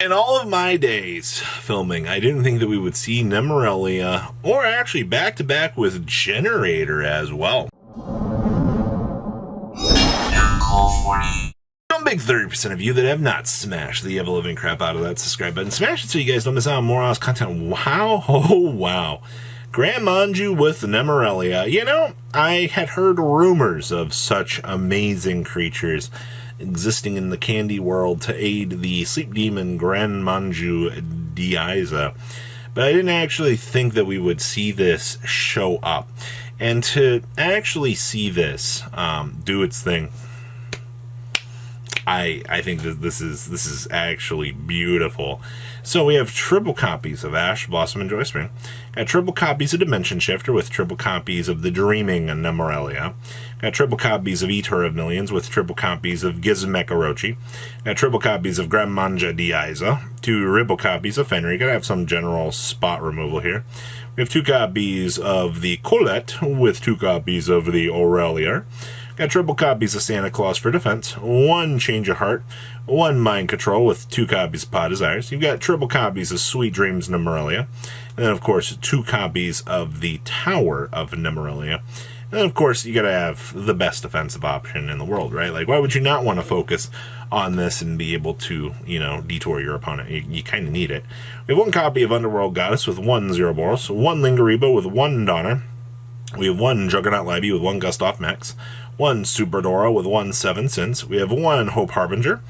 In all of my days filming, I didn't think that we would see Nemleria, or actually back-to-back with Generator as well. Some big 30% of you that have not smashed the ever-living crap out of that subscribe button. Smash it so you guys don't miss out on more Oz content. Wow, oh wow. Grand Manju with Nemleria. You know, I had heard rumors of such amazing creatures existing in the candy world to aid the sleep demon Grand Manju Diaiza, but I didn't actually think that we would see this show up. And to actually see this do its thing, I think that this is actually beautiful. So we have triple copies of Ash, Blossom, and Joyspring. Got triple copies of Dimension Shifter with triple copies of the Dreaming Nemleria. Got triple copies of Eater of Millions with triple copies of Gizmek Orochi. Got triple copies of Grand Manju Diaiza. Two triple copies of Fenrir. Gotta have some general spot removal here. We have two copies of the Colette with two copies of the Aurelia. Got triple copies of Santa Claus for defense, one Change of Heart, one Mind Control with two copies of Pod Desires. You've got triple copies of Sweet Dreams Nemleria, and then of course two copies of the Tower of Nemleria. And then of course you gotta have the best defensive option in the world, right? Like, why would you not want to focus on this and be able to, you know, detour your opponent? You kind of need it. We have one copy of Underworld Goddess with one Zero Boros, one Lingeribo with one Donner. We have one Juggernaut Libby with one Gustav Max, one Super Dora with one Seven Sins. We have one Hope Harbinger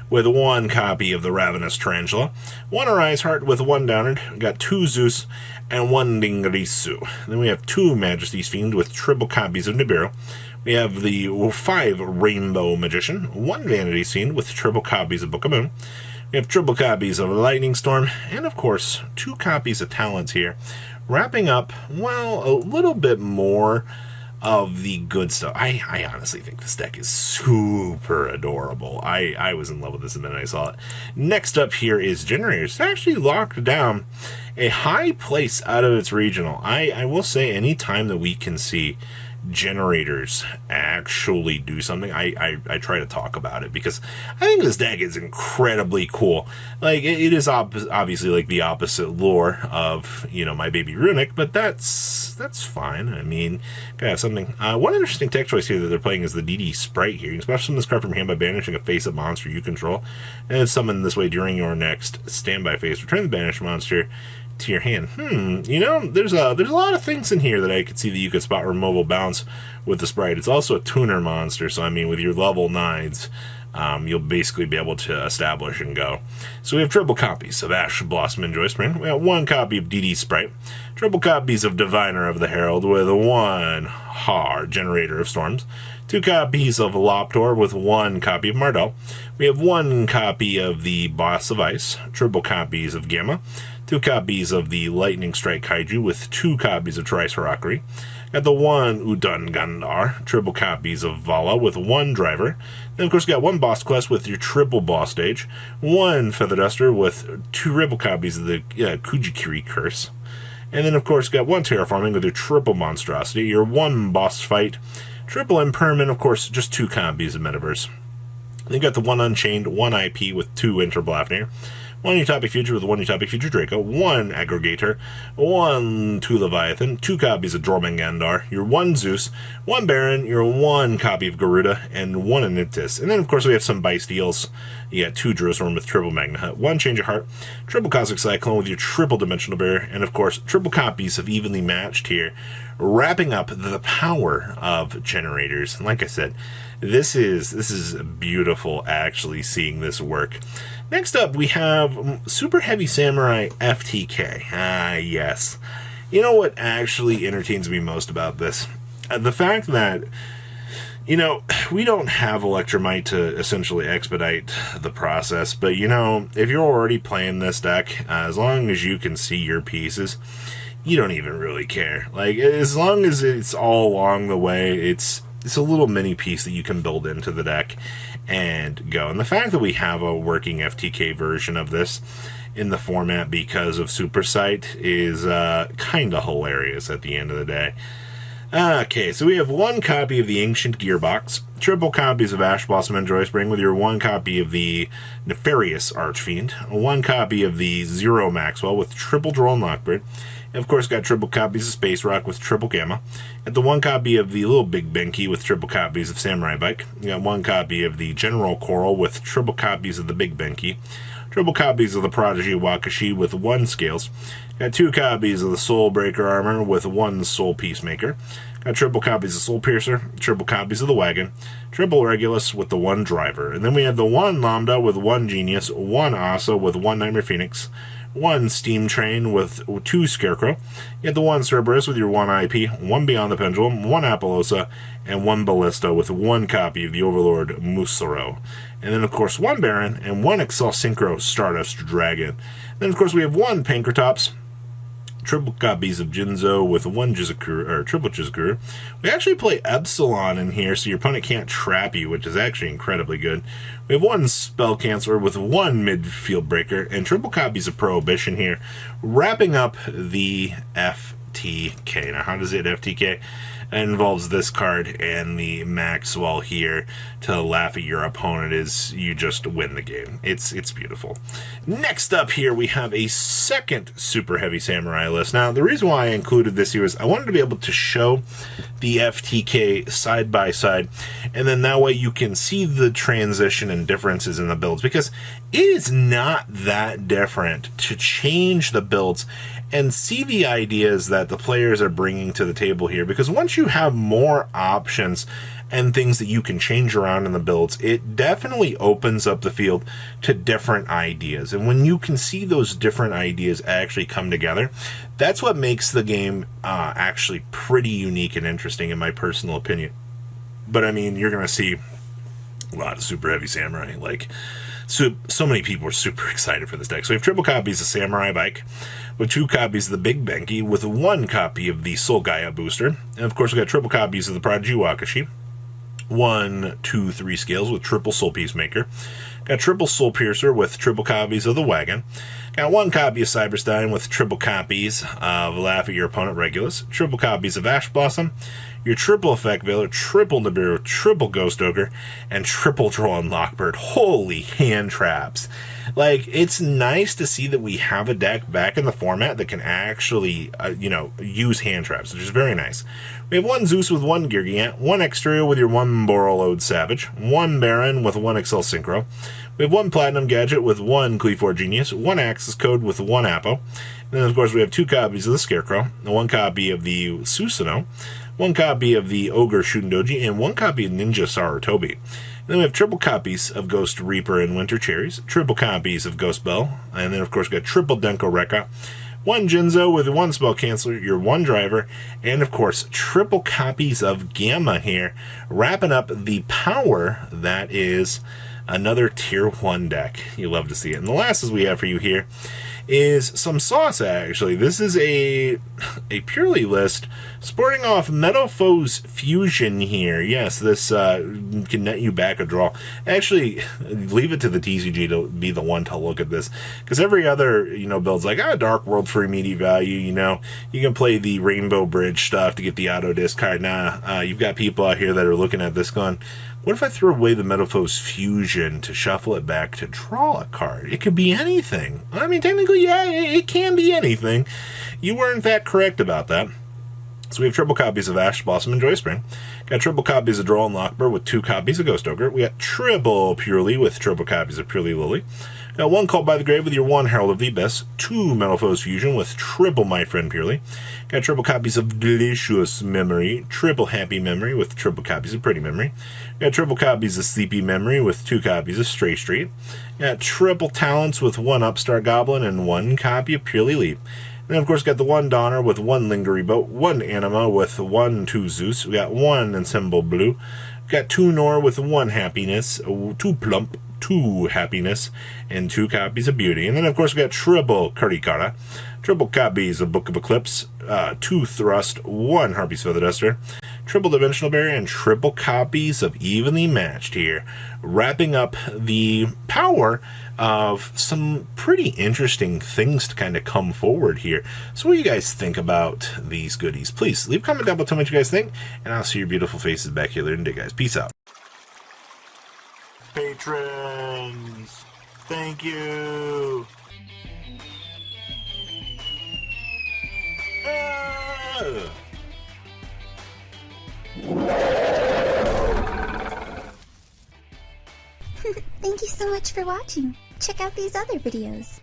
with one copy of the Ravenous Tarantula, one Arise Heart with one Downard. We got two Zeus and one Dingrisu. Then we have two Majesty's Fiend with triple copies of Nibiru. We have the 5 Rainbow Magician, one Vanity's Fiend with triple copies of Book of Moon. We have triple copies of Lightning Storm, and of course, two copies of Talents here, wrapping up, well, a little bit more of the good stuff. I honestly think this deck is super adorable. I was in love with this the minute I saw it. Next up here is Generators. It's actually locked down a high place out of its regional. I will say, any time that we can see Generators actually do something, I try to talk about it, because I think this deck is incredibly cool. Like, it is obviously like the opposite lore of, you know, My Baby Runic, but that's fine. I mean, gotta have something. One interesting tech choice here that they're playing is the DD Sprite here. You can special summon this card from hand by banishing a face-up monster you control, and it's summoned this way during your next standby phase. Return the banished monster to your hand. You know, there's a lot of things in here that I could see that you could spot removal bounce with the Sprite. It's also a tuner monster, so I mean, with your level 9s, you'll basically be able to establish and go. So we have triple copies of Ash, Blossom, and Joyspring. We have one copy of DD Sprite, triple copies of Diviner of the Herald with one Generator of Storms, two copies of Loptor with one copy of Mardell. We have one copy of the Boss of Ice, triple copies of Gamma, two copies of the Lightning Strike Kaiju with two copies of Trice Harakiri. Got the one Udon Gandar, triple copies of Vala with one Driver. Then of course got one Boss Quest with your triple Boss Stage, one Feather Duster with two triple copies of the Kujikiri Curse. And then of course got one Terraforming with your triple Monstrosity, your one Boss Fight, triple Impermanent, of course just two copies of Metaverse. Then you got the one Unchained, one IP with two Interblafnir, one Utopic Future with one Utopic Future Draco, one Aggregator, one two Leviathan, two copies of Jormungandr, your one Zeus, one Baron, your one copy of Garuda, and one Aniptis. And then, of course, we have some Bystials. You got two Jerusalem with triple Magna Hut, one Change of Heart, triple Cosmic Cyclone with your triple Dimensional Bear, and, of course, triple copies of Evenly Matched here, wrapping up the power of Generators. And like I said, this is beautiful, actually, seeing this work. Next up, we have Super Heavy Samurai FTK. Yes. You know what actually entertains me most about this? The fact that, you know, we don't have Electromite to essentially expedite the process, but, you know, if you're already playing this deck, as long as you can see your pieces, you don't even really care. Like, as long as it's all along the way, it's a little mini piece that you can build into the deck and go. And the fact that we have a working FTK version of this in the format because of Super Sight is kind of hilarious at the end of the day. Okay, so we have one copy of the Ancient Gearbox, triple copies of Ash Blossom and Joyspring with your one copy of the Nefarious Archfiend, one copy of the Zero Maxwell with triple Droll and Lockbird, and of course got triple copies of Space Rock with triple Gamma, got the one copy of the Little Big Benki with triple copies of Samurai Bike, you got one copy of the General Coral with triple copies of the Big Benki, triple copies of the Prodigy Wakashi with one Scales, got two copies of the Soul Breaker Armor with one Soul Peacemaker, got triple copies of Soul Piercer, triple copies of the Wagon, triple Regulus with the one Driver, and then we have the one Lambda with one Genius, one Asa with one Nightmare Phoenix, one Steam Train with two Scarecrow, you have the one Cerberus with your one IP, one Beyond the Pendulum, one Appaloosa, and one Ballista with one copy of the Overlord Musaro. And then, of course, one Baron and one Excel Synchro Stardust Dragon. Then, of course, we have one Pankratops, triple copies of Jinzo with one Jizakura, or triple Jizakura. We actually play Epsilon in here, so your opponent can't trap you, which is actually incredibly good. We have one Spell Canceller with one Midfield Breaker, and triple copies of Prohibition here, wrapping up the FTK. Now, how does it FTK? It involves this card and the Maxwell here to laugh at your opponent is you just win the game. It's beautiful. Next up here, we have a second Super Heavy Samurai list. Now, the reason why I included this here is I wanted to be able to show the FTK side by side, and then that way you can see the transition and differences in the builds, because it is not that different to change the builds and see the ideas that the players are bringing to the table here, because once you have more options and things that you can change around in the builds, it definitely opens up the field to different ideas. And when you can see those different ideas actually come together, that's what makes the game actually pretty unique and interesting, in my personal opinion. But I mean, you're going to see a lot of Super Heavy Samurai. Like, so many people are super excited for this deck. So we have triple copies of Samurai Bike, with two copies of the Big Benki, with one copy of the Soul Gaia Booster. And of course, we got triple copies of the Prodigy Wakashi, 1, 2, 3 Scales with triple Soul Peacemaker. Got triple Soul Piercer with triple copies of the Wagon. Got one copy of Cyberstein with triple copies of Laugh at Your Opponent Regulus. Triple copies of Ash Blossom. Your triple Effect Veiler, triple Nibiru, triple Ghost Ogre, and triple Droll and Lockbird. Holy hand traps. Like, it's nice to see that we have a deck back in the format that can actually, use hand traps, which is very nice. We have one Zeus with one Geargiant, one Exterior with your one Borreload Savage, one Baron with one Excel Synchro. We have one Platinum Gadget with one Cleafor Genius, one Axis Code with one Apo. And then, of course, we have two copies of the Scarecrow, one copy of the Susanoo, one copy of the Ogre Shundoji, and one copy of Ninja Sarutobi. Then we have triple copies of Ghost Reaper and Winter Cherries, triple copies of Ghost Bell, and then, of course, we got triple Denko Rekka, one Jinzo with one Spell Canceller, your one Driver, and, of course, triple copies of Gamma here, wrapping up the power that is another Tier 1 deck. You love to see it. And the last as we have for you here is some sauce, actually. This is a purely list sporting off Meadowfoe's Fusion here. Yes, this can net you back a draw. Actually, leave it to the TCG to be the one to look at this, because every other, build's like, Dark World for immediate value, you can play the Rainbow Bridge stuff to get the auto discard. Nah, you've got people out here that are looking at this going, what if I throw away the Meadowfoe's Fusion to shuffle it back to draw a card? It could be anything. I mean, technically, yeah, it can be anything. You were, in fact, correct about that. So we have triple copies of Ash Blossom and Joyspring. Got triple copies of Droll and Lockbird with two copies of Ghost Ogre. We got triple Purely with triple copies of Purely Lily. Got one Called by the Grave with your one Herald of the Abyss. Two Meadowfoe's Fusion with triple My Friend Purely. Got triple copies of Delicious Memory. Triple Happy Memory with triple copies of Pretty Memory. Got triple copies of Sleepy Memory with two copies of Stray Street. Got triple Talents with one Upstart Goblin and one copy of Purely Leap. And then, of course, got the one Donner with one Lingery Boat, one Anima with two Zeus. We got one Ensemble Blue. We got two Nor with one Happiness, two Plump, two Happiness, and two copies of Beauty. And then, of course, we got triple Karikara, triple copies of Book of Eclipse, two Thrust, one Harpy's Feather Duster, triple Dimensional Barrier, and triple copies of Evenly Matched here, wrapping up the power of some pretty interesting things to kind of come forward here. So what do you guys think about these goodies? Please leave a comment down below, tell me what you guys think, and I'll see your beautiful faces back here later today, guys. Peace out. Patrons, thank you. Thank you so much for watching. Check out these other videos.